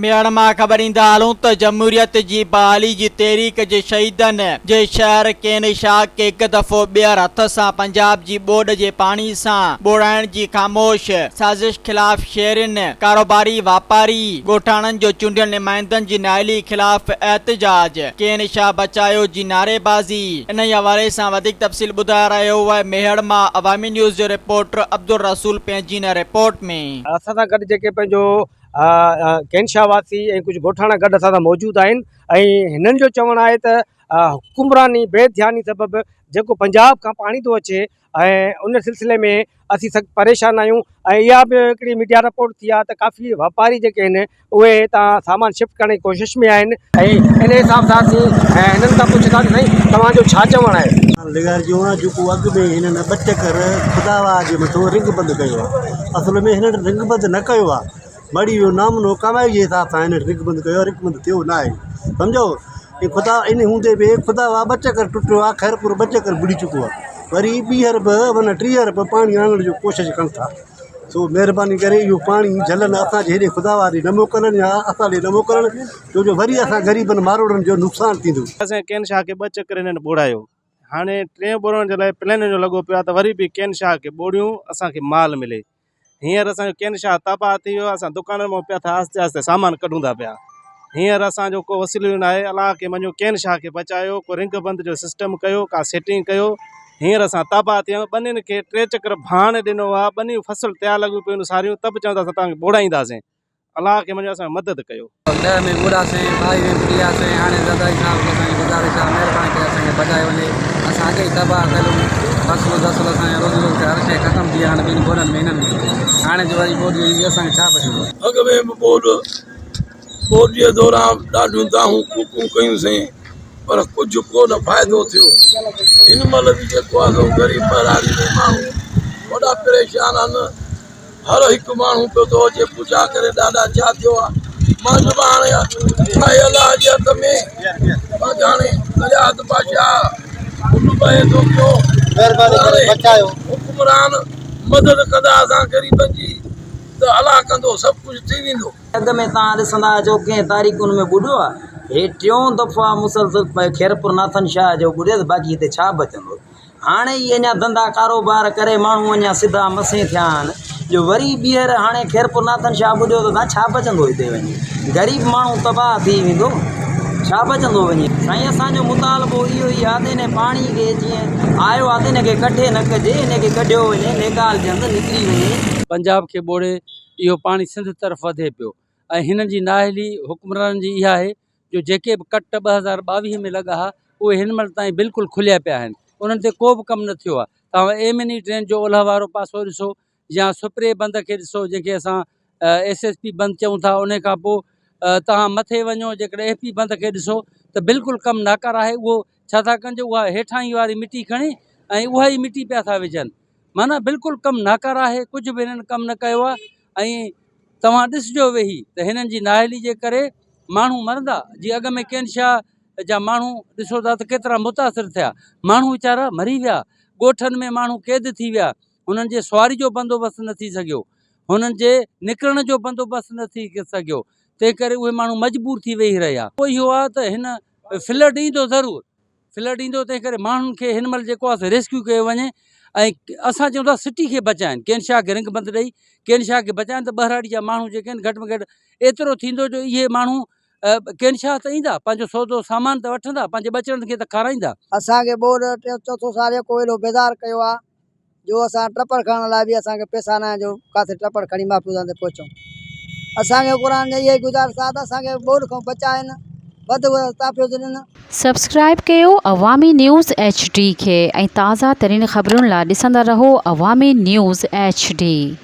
Myanmar ख़बर ईंदा हलूं त जमहूरियत जी बहाली जी तहरीक जे शहीदनि जे शहर केनशा के हिक दफ़ो ॿीहर हथ सां पंजाब जी ॿोॾ जे पाणी सां ॿोड़ाइण जी ख़ामोश साज़िश ख़िलाफ़ शेरिन कारोबारी वापारी ॻोठाणनि जो चूंडियल नुमाइंदनि जी नाअहली ख़िलाफ़ एहतजाज केनशा बचायो जी नारेबाज़ी। इन हवाले सां वधीक तफ़सील ॿुधाए रहियो आहे मेहड़ मां अवामी न्यूज़ जो रिपोर्टर अब्दुल रसूल पंहिंजी हिन रिपोर्ट में। असां सां गॾु जेके पंहिंजो केनशा वासी ऐं कुझु ॻोठाणा गॾु असां सां मौजूदु आहिनि ऐं हिननि जो चवणु आहे त हुकुमरानी बेध्यानी सबबि जेको पंजाब खां पाणी थो अचे ऐं उन सिलसिले में असीं सभु परेशान आहियूं। ऐं इहा बि हिकिड़ी मीडिया रिपोर्ट थी आहे त काफ़ी वापारी जेके आहिनि उहे हितां सामान शिफ्ट करण जी कोशिशि में आहिनि ऐं इन हिसाब सां असीं हिननि खां पुछंदा कि साईं तव्हांजो छा चवणु आहे? लिगारिजो आहे जेको अॻु में हिननि ॿ चकर खुदावा जे मथां रिंग बंदि कयो आहे। असल में हिननि रिंग बंदि न कयो आहे, मड़ी इहो नामनो कमाई जे हिसाब सां हिननि रिंग बंदि कयो आहे। रिंग बंदि थियो न आहे, सम्झो। ऐं ख़ुदा इन हूंदे बि खुदावा ॿ चकर टुटियो आहे, ख़ैरपुर ॿ चकर बुड़ी चुको आहे, वरी ॿीहर बि माना 30 बि पाणी आणण जो कोशिशि कनि था। सो महिरबानी करे इहो पाणी झलनि असांजे हेॾे खुदावा ॾे न मोकिलनि या असां ॾे न मोकिलनि, छो जो वरी असां ग़रीबनि मारोड़नि जो नुक़सानु थींदो। असां केनशा खे 2 चकर हिननि ॿोड़ायो, हाणे 3 ॿोड़ण जे लाइ प्लेन जो लॻो पियो आहे त वरी बि केनशा खे ॿोड़ियूं असांखे माल मिले। हींअर असांजो केनशा तबाह थी वियो आहे, असां दुकाननि मां पिया था आहिस्ते आहिस्ते सामान कढूं था पिया। हींअर असांजो को वसीलो न आहे, अलाह खे मञो केनशा खे बचायो, को रिंग बंदि जो सिस्टम कयो, का सेटिंग कयो। हींअर असां तबाह थी विया आहियूं। ॿनियुनि खे 3 चकर भाण ॾिनो आहे, ॿनियूं फसल तयारु लॻियूं पियूं सारियूं, त बि चवंदा असां तव्हांखे ॿोड़ाईंदासीं। अलाह खे मञो असां मदद कयो। 10 में ॿोड़ासीं, 22 में ॿुड़ियासीं, हाणे दादा साहब खे असांजी गुज़ारिश आहे महिरबानी करे असांखे बचाए वञे। असां अॻे ई तबाह कयूं, फसल असांजे रोज़ रोज़ हर शइ ख़तमु थी आहे। हाणे ॿिनि ॿोड़नि में हिननि में हाणे जो वरी ॿोड़ ईंदी असांखे छा बचंदो? अॻ में बि ॿोड़ जे दौरान ॾाढियूं दाहूं कूकूं कयूंसीं, पर कुझु को न फ़ाइदो थियो। हिन महिल बि जेको आहे सो ग़रीब बराड़ी में माण्हू वॾा परेशान आहिनि। हर हिकु माण्हू पियो थो अचे पुछा करे ॾाढा छा थियो आहे। मां चयो हाणे आहे अलाह जे हथ में, हाणे आज़ाद बादशाह पए थो पियो, हुकुमरान मदद कंदा असां ग़रीबनि जी त अलाह कंदो, सभु कुझु थी वेंदो। अॻ में तव्हां ॾिसंदा जो कंहिं तारीख़ुनि में ॿुॾियो आहे, हे 3 दफ़ा मुसलसल ख़ैरपुर नाथन शाह जो ॿुॾे, बाक़ी हिते छा बचंदो? हाणे ई अञा धंधा कारोबार करे माण्हू अञा सिधा मथे थिया आहिनि, जो वरी ॿीहर हाणे ख़ैरपुर नाथन शाह ॿुॾियो त तव्हां छा बचंदो? हिते वञी ग़रीब माण्हू तबाह थी वेंदो, छा बचंदो वञी? साईं असांजो मुतालबो इहो ई आहे त हिन पाणी खे जीअं आयो आहे त हिन खे कठे न कजे, हिन खे कढियो वञे, नेकाल जे अंदरि निकिरी वञे। पंजाब खे ॿोड़े इहो पाणी सिंध तरफ़ वधे पियो ऐं हिननि जी नाअहली हुकुमराननि जी इहा आहे जो जेके बि कट 2022 में लॻा हुआ उहे हिन महिल ताईं बिल्कुलु खुलिया पिया आहिनि, उन्हनि ते को बि कमु न थियो आहे। तव्हां एमिनी ट्रेन जो ओलह वारो पासो ॾिसो या सुप्रे बंद खे ॾिसो, जंहिंखे असां SSP बंदि चऊं था। उन खां पोइ तव्हां मथे वञो जेकॾहिं FP बंद खे ॾिसो त बिल्कुलु कमु नाकार आहे। उहो छा था कनि, जो उहा हेठां ई वारी मिटी खणी ऐं उहा ई मिटी पिया था विझनि, माना बिल्कुलु कमु नाकार आहे, कुझु बि हिननि कमु न कयो आहे। ऐं तव्हां ॾिसिजो वेही त हिननि जी नाअहली जे करे माण्हू मरंदा। जीअं अॻ में केनशा जा माण्हू ॾिसो था त केतिरा मुतासिर थिया, माण्हू वीचारा मरी विया, ॻोठनि में माण्हू क़ैद थी विया, हुननि जे सुवारी जो बंदोबस्तु न थी सघियो, हुननि जे निकिरण जो बंदोबस्तु न थी सघियो, तंहिं करे उहे माण्हू मजबूर थी वेही रहिया। पोइ इहो आहे त हिन फ्लड ईंदो, ज़रूरु फ्लड ईंदो, तंहिं करे माण्हुनि खे हिन महिल जेको आहे रेस्क्यू कयो वञे। ऐं असां चऊं था सिटी खे बचाइनि, केनशा खे रिंग बंदि ॾेई केनशा खे बचाइनि, त ॿहराड़ी जा माण्हू जेके आहिनि घटि में घटि एतिरो थींदो जो इहे माण्हू केनशा त ईंदा, पंहिंजो सौदो सामान त वठंदा, पंहिंजे बचड़नि खे त खाराईंदा। असांखे ॿोड़ 4 साल को एॾो बेज़ार कयो आहे जो असां टपड़ खणण लाइ बि असांखे पैसा न आहे जो किथे टपड़ खणी महफ़ूज़ ते पहुचूं। असांखे क़ुर जी इहा ई गुज़ारिश आहे त असांखे ॿोड़ खां बचाइनि, वधि ताफ़िज़ ॾियनि। सब्सक्राइब कयो अवामी न्यूज़ HD खे ऐं ताज़ा तरीन ख़बरुनि लाइ ॾिसंदा रहो अवामी न्यूज़ HD।